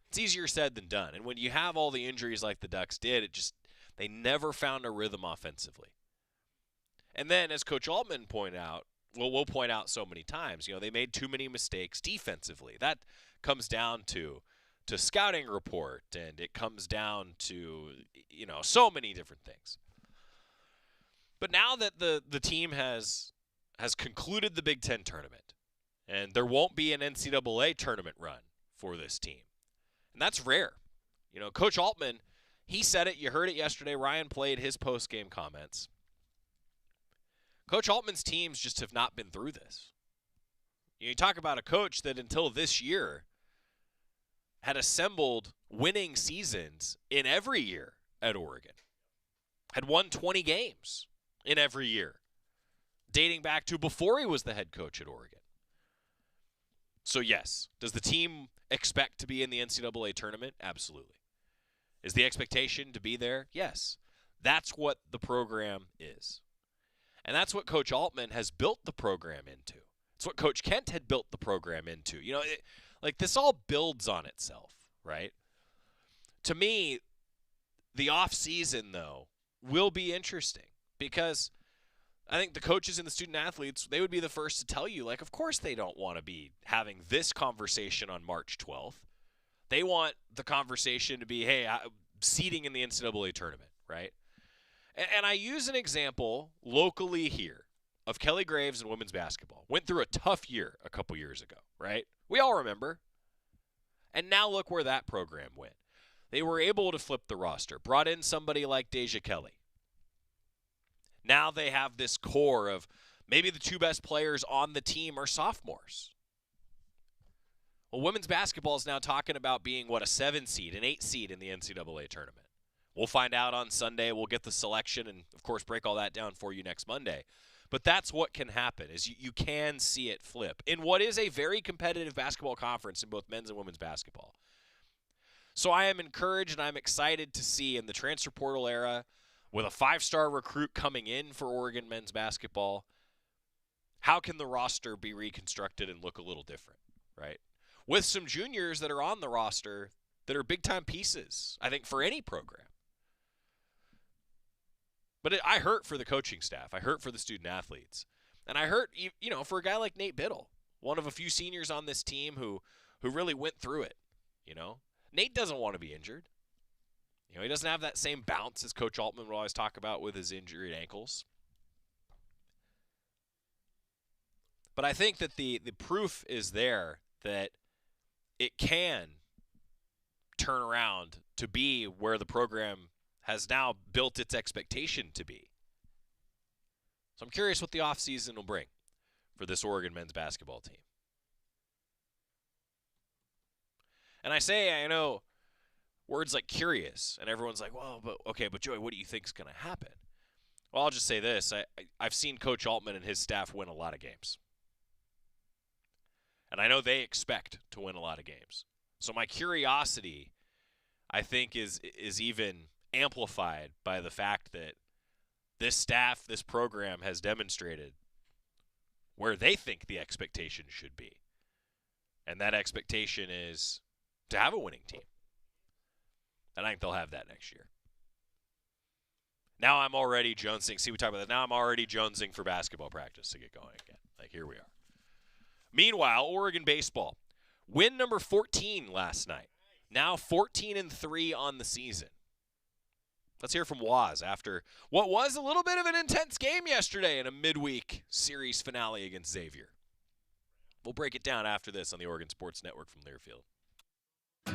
It's easier said than done. And when you have all the injuries like the Ducks did, they never found a rhythm offensively. And then, as Coach Altman pointed out, we'll point out so many times, they made too many mistakes defensively. That comes down to scouting report, and it comes down to, so many different things. But now that the team has concluded the Big Ten tournament, and there won't be an NCAA tournament run for this team, and that's rare. Coach Altman, he said it. You heard it yesterday. Ryan played his post-game comments. Coach Altman's teams just have not been through this. You talk about a coach that until this year had assembled winning seasons in every year at Oregon, had won 20 games in every year, dating back to before he was the head coach at Oregon. So yes, does the team expect to be in the NCAA tournament? Absolutely. Is the expectation to be there? Yes. That's what the program is. And that's what Coach Altman has built the program into. It's what Coach Kent had built the program into. This all builds on itself, right? To me, the off-season, though, will be interesting because I think the coaches and the student athletes, they would be the first to tell you, of course they don't want to be having this conversation on March 12th. They want the conversation to be, hey, seeding in the NCAA tournament, right? And I use an example locally here of Kelly Graves and women's basketball. Went through a tough year a couple years ago, right? We all remember. And now look where that program went. They were able to flip the roster, brought in somebody like Deja Kelly. Now they have this core of maybe the two best players on the team are sophomores. Well, women's basketball is now talking about being, a 7 seed, an 8 seed in the NCAA tournament. We'll find out on Sunday. We'll get the selection and, of course, break all that down for you next Monday. But that's what can happen is you can see it flip in what is a very competitive basketball conference in both men's and women's basketball. So I am encouraged and I'm excited to see in the transfer portal era with a 5-star recruit coming in for Oregon men's basketball, how can the roster be reconstructed and look a little different, right? With some juniors that are on the roster that are big-time pieces, I think, for any program. But I hurt for the coaching staff. I hurt for the student athletes. And I hurt, for a guy like Nate Biddle, one of a few seniors on this team who really went through it, Nate doesn't want to be injured. He doesn't have that same bounce as Coach Altman would always talk about with his injured ankles. But I think that the proof is there that it can turn around to be where the program has now built its expectation to be. So I'm curious what the offseason will bring for this Oregon men's basketball team. And I know words like curious, and everyone's like, well, but Joey, what do you think is going to happen? Well, I'll just say this. I've seen Coach Altman and his staff win a lot of games. And I know they expect to win a lot of games. So my curiosity, I think, is even amplified by the fact that this staff, this program has demonstrated where they think the expectation should be. And that expectation is to have a winning team. And I think they'll have that next year. Now I'm already jonesing. See, we talked about that. Now I'm already jonesing for basketball practice to get going again. Here we are. Meanwhile, Oregon baseball. Win number 14 last night. Now 14-3 on the season. Let's hear from Waz after what was a little bit of an intense game yesterday in a midweek series finale against Xavier. We'll break it down after this on the Oregon Sports Network from Learfield.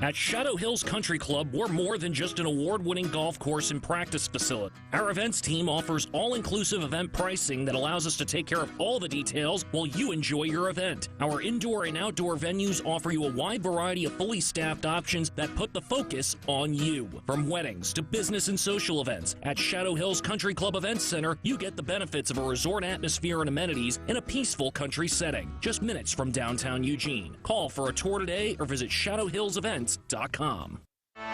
At Shadow Hills Country Club, we're more than just an award-winning golf course and practice facility. Our events team offers all-inclusive event pricing that allows us to take care of all the details while you enjoy your event. Our indoor and outdoor venues offer you a wide variety of fully staffed options that put the focus on you. From weddings to business and social events, at Shadow Hills Country Club Events Center, you get the benefits of a resort atmosphere and amenities in a peaceful country setting, just minutes from downtown Eugene. Call for a tour today or visit shadowhillsevents.com.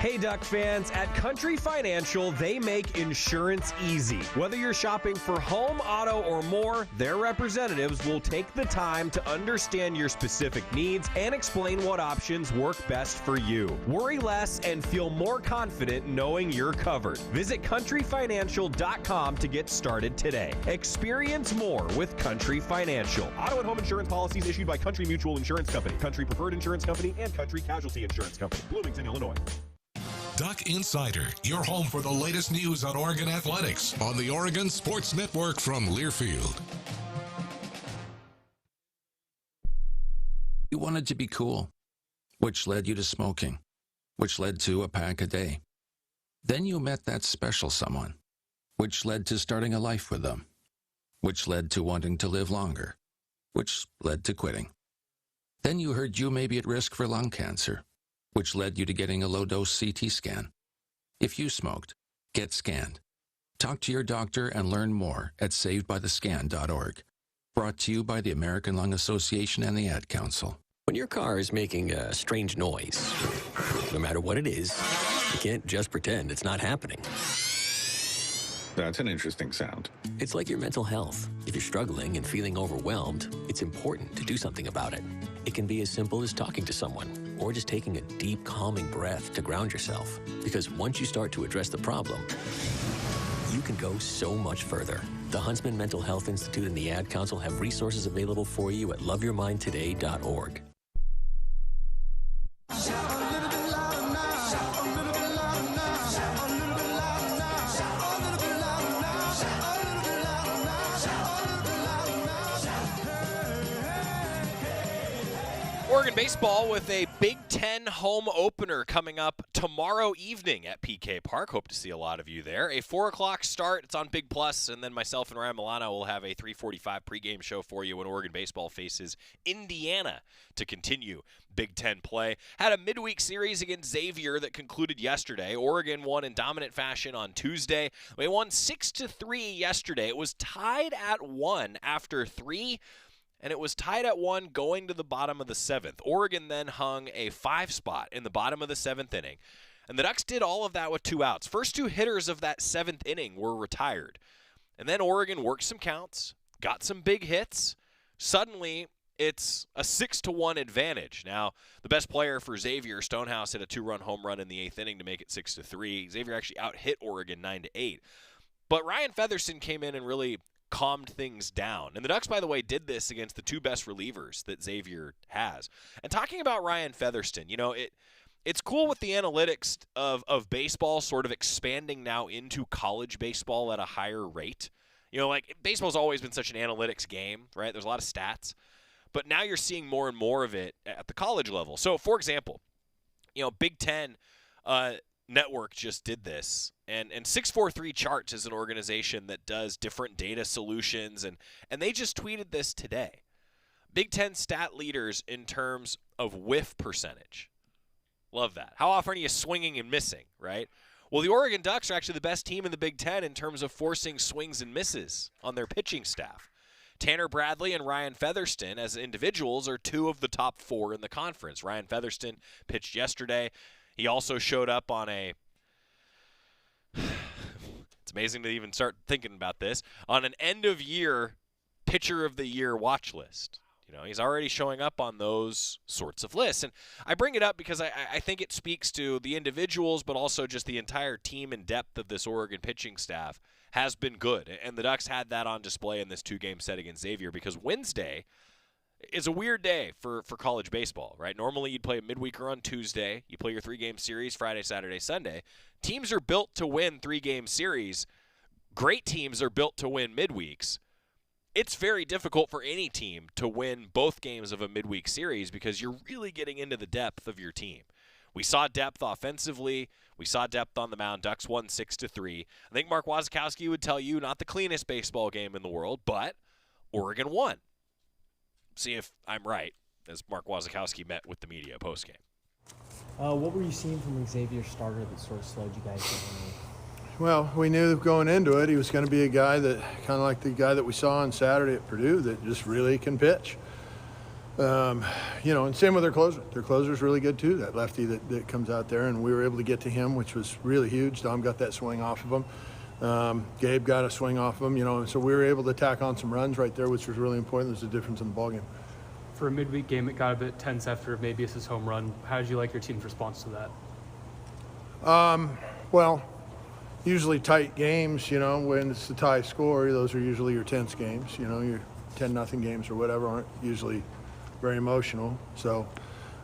Hey, Duck fans, at Country Financial, they make insurance easy. Whether you're shopping for home, auto, or more, their representatives will take the time to understand your specific needs and explain what options work best for you. Worry less and feel more confident knowing you're covered. Visit countryfinancial.com to get started today. Experience more with Country Financial. Auto and home insurance policies issued by Country Mutual Insurance Company, Country Preferred Insurance Company, and Country Casualty Insurance Company, Bloomington, Illinois. Duck Insider, your home for the latest news on Oregon athletics on the Oregon Sports Network from Learfield. You wanted to be cool, which led you to smoking, which led to a pack a day. Then you met that special someone, which led to starting a life with them, which led to wanting to live longer, which led to quitting. Then you heard you may be at risk for lung cancer, which led you to getting a low-dose CT scan. If you smoked, get scanned. Talk to your doctor and learn more at savedbythescan.org. Brought to you by the American Lung Association and the Ad Council. When your car is making a strange noise, no matter what it is, you can't just pretend it's not happening. That's an interesting sound. It's like your mental health. If you're struggling and feeling overwhelmed, it's important to do something about it. It can be as simple as talking to someone or just taking a deep, calming breath to ground yourself. Because once you start to address the problem, you can go so much further. The Huntsman Mental Health Institute and the Ad Council have resources available for you at loveyourmindtoday.org. Oregon baseball with a Big Ten home opener coming up tomorrow evening at PK Park. Hope to see a lot of you there. A 4 o'clock start. It's on Big Plus, and then myself and Ryan Milano will have a 3:45 pregame show for you when Oregon baseball faces Indiana to continue Big Ten play. Had a midweek series against Xavier that concluded yesterday. Oregon won in dominant fashion on Tuesday. They won 6-3 yesterday. It was tied at 1 after 3. And it was tied at 1 going to the bottom of the 7th. Oregon then hung a 5 spot in the bottom of the 7th inning. And the Ducks did all of that with 2 outs. First 2 hitters of that 7th inning were retired. And then Oregon worked some counts, got some big hits. Suddenly, it's a 6-1 advantage. Now, the best player for Xavier, Stonehouse, hit a 2-run home run in the 8th inning to make it 6-3. Xavier actually out-hit Oregon 9-8. But Ryan Featherston came in and really calmed things down. And the Ducks, by the way, did this against the 2 best relievers that Xavier has. And talking about Ryan Featherston, you know, it's cool with the analytics of baseball sort of expanding now into college baseball at a higher rate. You know, like, baseball's always been such an analytics game, right? There's a lot of stats. But now you're seeing more and more of it at the college level. So, for example, you know, Big Ten Network just did this, and 643 Charts is an organization that does different data solutions, and they just tweeted this today. Big Ten stat leaders in terms of whiff percentage. Love that. How often are you swinging and missing, right? Well, the Oregon Ducks are actually the best team in the Big Ten in terms of forcing swings and misses on their pitching staff. Tanner Bradley and Ryan Featherston as individuals are 2 of the top 4 in the conference. Ryan Featherston pitched yesterday. He also showed up on a – it's amazing to even start thinking about this – on an end-of-year Pitcher of the Year watch list. You know, he's already showing up on those sorts of lists. And I bring it up because I think it speaks to the individuals, but also just the entire team and depth of this Oregon pitching staff has been good. And the Ducks had that on display in this 2-game set against Xavier because Wednesday – is a weird day for college baseball, right? Normally you'd play a midweeker on Tuesday. You play your 3-game series Friday, Saturday, Sunday. Teams are built to win 3-game series. Great teams are built to win midweeks. It's very difficult for any team to win both games of a midweek series because you're really getting into the depth of your team. We saw depth offensively. We saw depth on the mound. Ducks won 6-3. I think Mark Wasikowski would tell you not the cleanest baseball game in the world, but Oregon won. See if I'm right, as Mark Wasikowski met with the media postgame. What were you seeing from Xavier starter that sort of slowed you guys down? Well, we knew going into it he was going to be a guy that, kind of like the guy that we saw on Saturday at Purdue, that just really can pitch. And same with their closer. Their closer's really good too, that lefty that comes out there, and we were able to get to him, which was really huge. Dom got that swing off of him. Gabe got a swing off of him, and so we were able to tack on some runs right there, which was really important. There's a difference in the ballgame. For a midweek game, it got a bit tense after Mabius' home run. How did you like your team's response to that? Well, usually tight games, when it's the tie score, those are usually your tense games. Your 10-0 games or whatever aren't usually very emotional. So,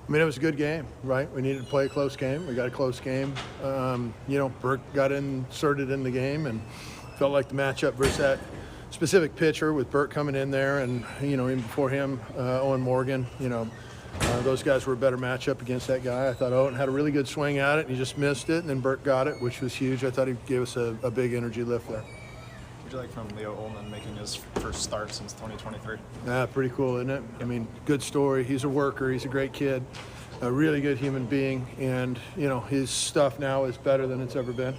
it was a good game, right? We needed to play a close game. We got a close game. Burke got inserted in the game and felt like the matchup versus that specific pitcher with Burke coming in there and, even before him, Owen Morgan, those guys were a better matchup against that guy. I thought Owen had a really good swing at it and he just missed it, and then Burke got it, which was huge. I thought he gave us a big energy lift there. What would you like from Leo Ullman making his first start since 2023? Pretty cool, isn't it? Good story. He's a worker. He's a great kid, a really good human being, and, his stuff now is better than it's ever been.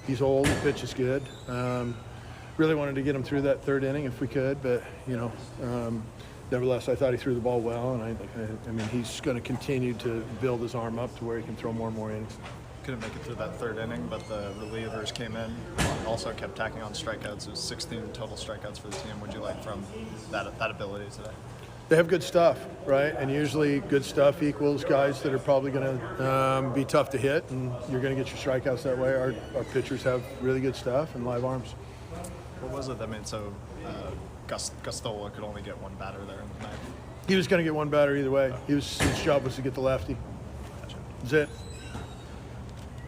He's old, the pitch is good. Really wanted to get him through that third inning if we could, but, nevertheless, I thought he threw the ball well, and he's going to continue to build his arm up to where he can throw more and more innings. Couldn't make it through that third inning, but the relievers came in, also kept tacking on strikeouts. It was 16 total strikeouts for the team. What would you like from that ability today? They have good stuff, right? And usually good stuff equals guys that are probably going to be tough to hit, and you're going to get your strikeouts that way. Our pitchers have really good stuff and live arms. What was it that made so Gustola could only get one batter there in the ninth? He was going to get one batter either way. His job was to get the lefty. That's it.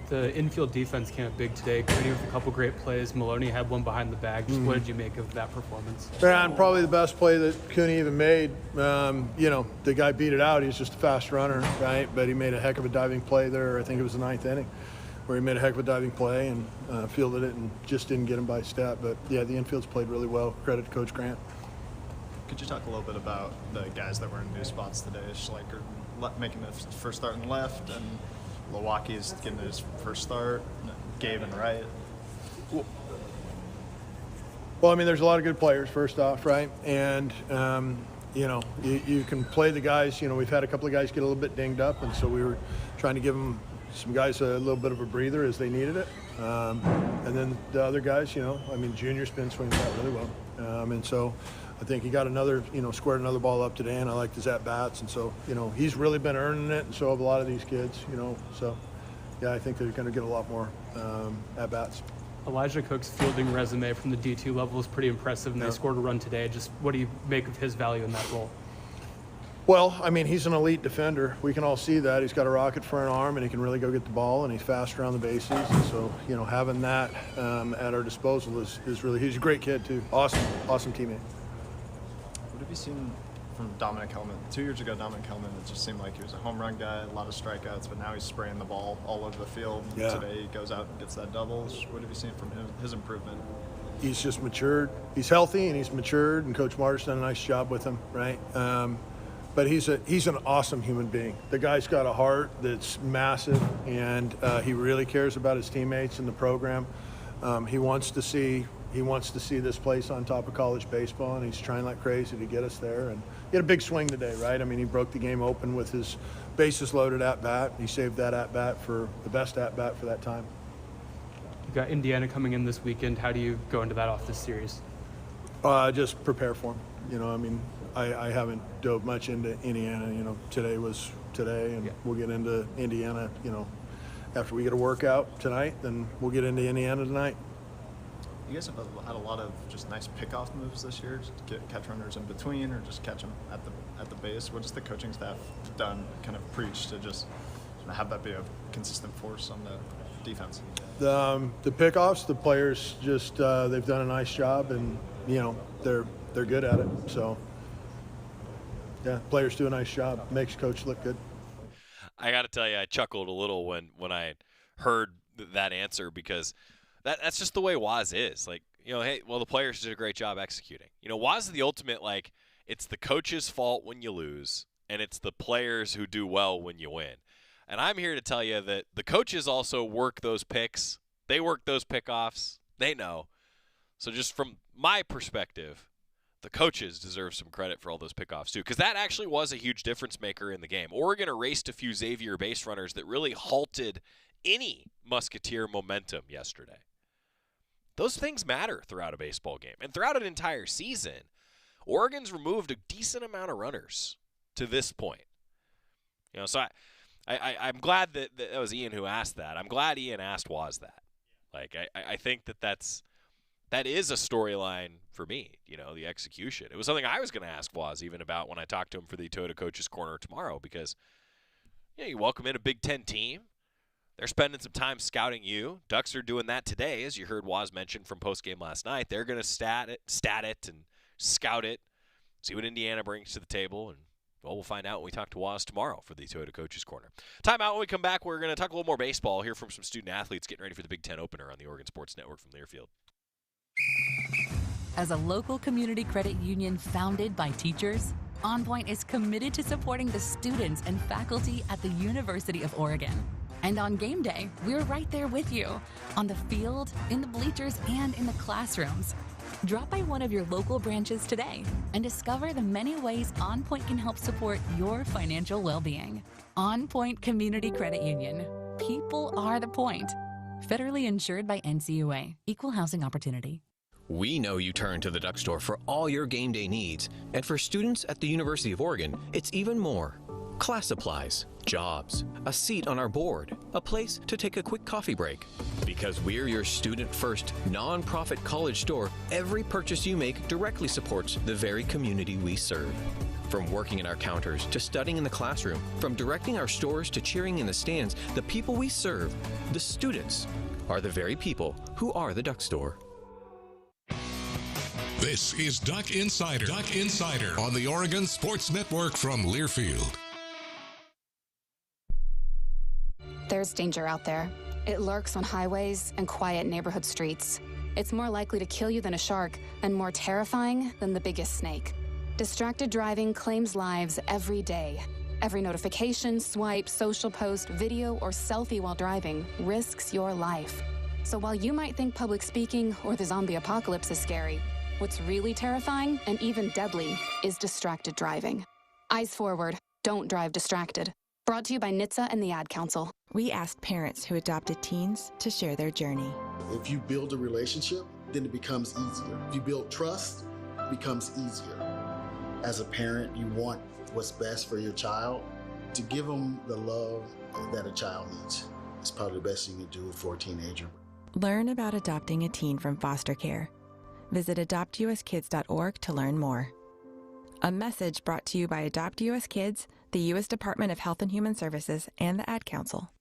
The infield defense came up big today, Cooney with a couple great plays. Maloney had one behind the bag. Just what did you make of that performance? And probably the best play that Cooney even made. The guy beat it out. He was just a fast runner, right? But he made a heck of a diving play there. I think it was the ninth inning, where he made a heck of a diving play and fielded it and just didn't get him by step. But, yeah, the infield's played really well. Credit to Coach Grant. Could you talk a little bit about the guys that were in new spots today? Schleicher making the first start in left, and Milwaukee's getting his first start, Gabe and Wright. Well, there's a lot of good players, first off, right? And, you can play the guys. We've had a couple of guys get a little bit dinged up, and so we were trying to give them some guys a little bit of a breather as they needed it. And then the other guys, Junior's been swinging that really well. And so I think he got another, squared another ball up today, and I liked his at-bats. And so, he's really been earning it, and so have a lot of these kids, So, yeah, I think they're going to get a lot more at-bats. Elijah Cook's fielding resume from the D2 level is pretty impressive, and they scored a run today. Just what do you make of his value in that role? Well, he's an elite defender. We can all see that. He's got a rocket for an arm, and he can really go get the ball, and he's fast around the bases. And so, having that at our disposal is really – he's a great kid, too. Awesome teammate. What have you seen from Dominic Hellman? 2 years ago, Dominic Hellman, it just seemed like he was a home run guy, a lot of strikeouts, but now he's spraying the ball all over the field. Yeah. Today he goes out and gets that double. What have you seen from his improvement? He's just matured. He's healthy, and he's matured, and Coach Marter's done a nice job with him, right? But he's an awesome human being. The guy's got a heart that's massive, and he really cares about his teammates and the program. He wants to see this place on top of college baseball, and he's trying like crazy to get us there. And he had a big swing today, right? He broke the game open with his bases loaded at-bat. He saved that at-bat for the best at-bat for that time. You've got Indiana coming in this weekend. How do you go into that off this series? Just prepare for him. I haven't dove much into Indiana. Today was today, and we'll get into Indiana, after we get a workout tonight, then we'll get into Indiana tonight. You guys have had a lot of just nice pickoff moves this year, just to catch runners in between or just catch them at the base. What has the coaching staff done, kind of preached to just have that be a consistent force on the defense? The pickoffs, the players just they've done a nice job, and they're good at it. So yeah, players do a nice job. Makes coach look good. I got to tell you, I chuckled a little when I heard that answer, because that's just the way Waz is. Hey, the players did a great job executing. Waz is the ultimate, it's the coach's fault when you lose, and it's the players who do well when you win. And I'm here to tell you that the coaches also work those picks. They work those pickoffs. They know. So just from my perspective, the coaches deserve some credit for all those pickoffs too, because that actually was a huge difference maker in the game. Oregon erased a few Xavier base runners that really halted any Musketeer momentum yesterday. Those things matter throughout a baseball game. And throughout an entire season, Oregon's removed a decent amount of runners to this point. So I'm glad that was Ian who asked that. I'm glad Ian asked Waz that. Like, I think that is a storyline for me, the execution. It was something I was going to ask Waz even about when I talked to him for the Toyota Coaches Corner tomorrow, because you welcome in a Big Ten team. They're spending some time scouting you. Ducks are doing that today, as you heard Waz mention from postgame last night. They're going to stat it and scout it, see what Indiana brings to the table, and we'll find out when we talk to Waz tomorrow for the Toyota Coaches Corner. Time out. When we come back, we're going to talk a little more baseball, hear from some student athletes getting ready for the Big Ten opener on the Oregon Sports Network from Learfield. As a local community credit union founded by teachers, OnPoint is committed to supporting the students and faculty at the University of Oregon. And on game day, we're right there with you, on the field, in the bleachers, and in the classrooms. Drop by one of your local branches today and discover the many ways OnPoint can help support your financial well-being. OnPoint Community Credit Union. People are the point. Federally insured by NCUA. Equal housing opportunity. We know you turn to the Duck Store for all your game day needs. And for students at the University of Oregon, it's even more. Class supplies, jobs, a seat on our board, a place to take a quick coffee break. Because we're your student-first, non-profit college store, every purchase you make directly supports the very community we serve. From working in our counters to studying in the classroom, from directing our stores to cheering in the stands, the people we serve, the students, are the very people who are the Duck Store. This is Duck Insider. Duck Insider on the Oregon Sports Network from Learfield. There's danger out there. It lurks on highways and quiet neighborhood streets. It's more likely to kill you than a shark and more terrifying than the biggest snake. Distracted driving claims lives every day. Every notification, swipe, social post, video, or selfie while driving risks your life. So while you might think public speaking or the zombie apocalypse is scary, what's really terrifying and even deadly is distracted driving. Eyes forward. Don't drive distracted. Brought to you by NHTSA and the Ad Council. We asked parents who adopted teens to share their journey. If you build a relationship, then it becomes easier. If you build trust, it becomes easier. As a parent, you want what's best for your child. To give them the love that a child needs is probably the best thing you can do for a teenager. Learn about adopting a teen from foster care. Visit adoptuskids.org to learn more. A message brought to you by Adopt US Kids, the U.S. Department of Health and Human Services, and the Ad Council.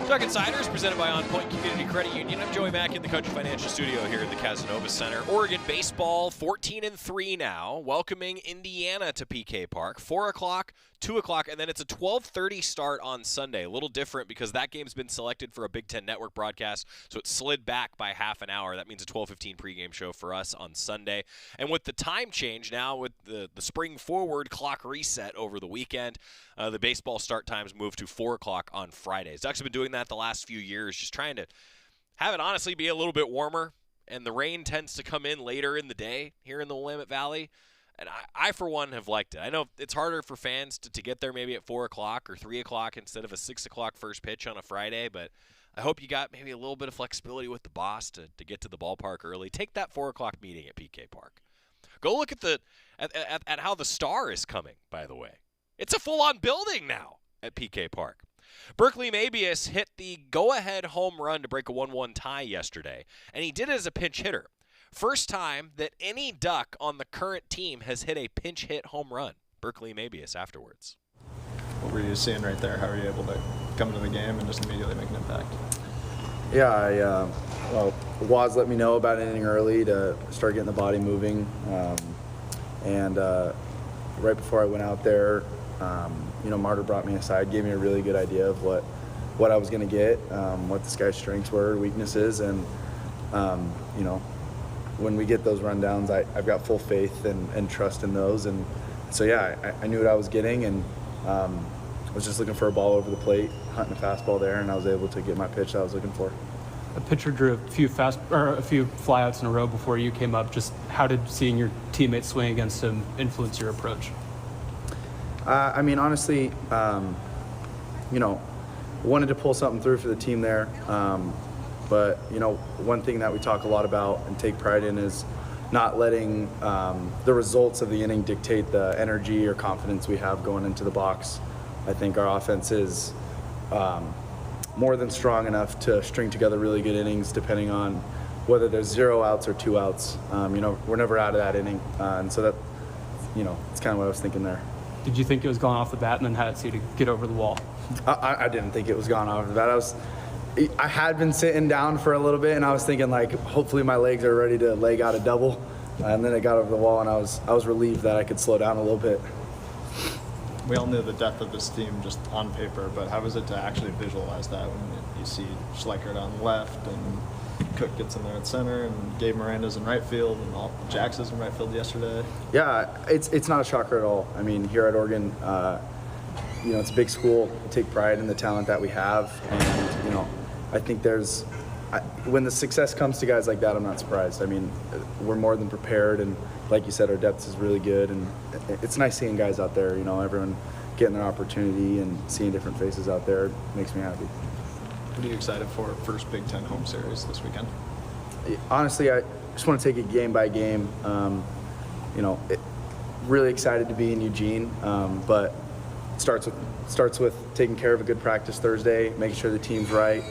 Duck Insiders presented by OnPoint Community Credit Union. I'm Joey Mack in the Country Financial Studio here at the Casanova Center. Oregon baseball 14-3 now, welcoming Indiana to PK Park. 4 o'clock, 2 o'clock, and then it's a 12:30 start on Sunday. A little different because that game's been selected for a Big Ten Network broadcast, so it slid back by half an hour. That means a 12:15 pregame show for us on Sunday. And with the time change now, with the spring forward clock reset over the weekend, the baseball start times moved to 4 o'clock on Fridays. Ducks have been doing that the last few years, just trying to have it honestly be a little bit warmer, and the rain tends to come in later in the day here in the Willamette Valley. And I, for one, have liked it. I know it's harder for fans to get there maybe at 4 o'clock or 3 o'clock instead of a 6 o'clock first pitch on a Friday, but I hope you got maybe a little bit of flexibility with the boss to get to the ballpark early. Take that 4 o'clock meeting at PK Park. Go look at how the Star is coming, by the way. It's a full-on building now at PK Park. Berkeley Mabius hit the go-ahead home run to break a 1-1 tie yesterday, and he did it as a pinch hitter. First time that any Duck on the current team has hit a pinch hit home run. Berkeley Mabius afterwards. What were you seeing right there? How were you able to come into the game and just immediately make an impact? Yeah, Waz let me know about anything early to start getting the body moving. And right before I went out there, Marta brought me aside, gave me a really good idea of what I was going to get, what this guy's strengths were, weaknesses, and, when we get those rundowns, I've got full faith and trust in those. And I knew what I was getting, and was just looking for a ball over the plate, hunting a fastball there, and I was able to get my pitch that I was looking for. A pitcher drew a few flyouts in a row before you came up. Just how did seeing your teammates swing against him influence your approach? I mean, honestly, wanted to pull something through for the team there. But, one thing that we talk a lot about and take pride in is not letting the results of the inning dictate the energy or confidence we have going into the box. I think our offense is more than strong enough to string together really good innings depending on whether there's 0 outs or 2 outs. We're never out of that inning. And so that, it's kind of what I was thinking there. Did you think it was gone off the bat, and then how did it see to get over the wall? I didn't think it was gone off the bat. I had been sitting down for a little bit, and I was thinking, hopefully my legs are ready to leg out a double. And then it got over the wall, and I was relieved that I could slow down a little bit. We all knew the depth of this team just on paper, but how was it to actually visualize that when you see Schleicher down left and Cook gets in there at center and Gabe Miranda's in right field and Jax is in right field yesterday? Yeah, it's not a shocker at all. I mean, here at Oregon, it's a big school. We take pride in the talent that we have, and I think when the success comes to guys like that, I'm not surprised. I mean, we're more than prepared, and like you said, our depth is really good, and it's nice seeing guys out there, everyone getting their opportunity and seeing different faces out there. It makes me happy. What are you excited for first Big Ten home series this weekend? Honestly, I just want to take it game by game. Really excited to be in Eugene, but it starts with taking care of a good practice Thursday, making sure the team's right,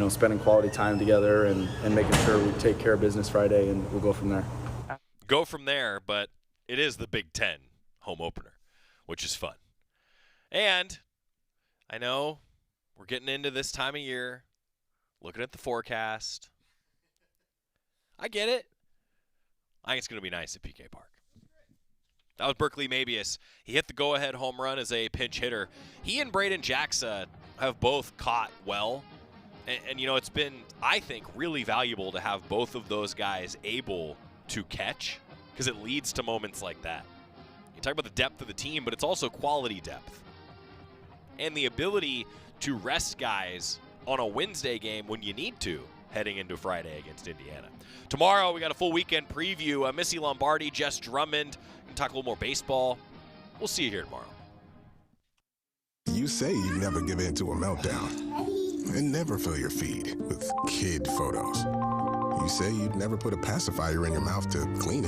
spending quality time together, and making sure we take care of business Friday, and we'll go from there. Go from there, but it is the Big Ten home opener, which is fun. And I know we're getting into this time of year, looking at the forecast. I get it. I think it's going to be nice at PK Park. That was Berkeley Mabius. He hit the go-ahead home run as a pinch hitter. He and Braden Jackson have both caught well. And it's been, I think, really valuable to have both of those guys able to catch, because it leads to moments like that. You talk about the depth of the team, but it's also quality depth. And the ability to rest guys on a Wednesday game when you need to, heading into Friday against Indiana. Tomorrow, we got a full weekend preview. Missy Lombardi, Jess Drummond. We can talk a little more baseball. We'll see you here tomorrow. You say you never give in to a meltdown and never fill your feed with kid photos. You say you'd never put a pacifier in your mouth to clean it.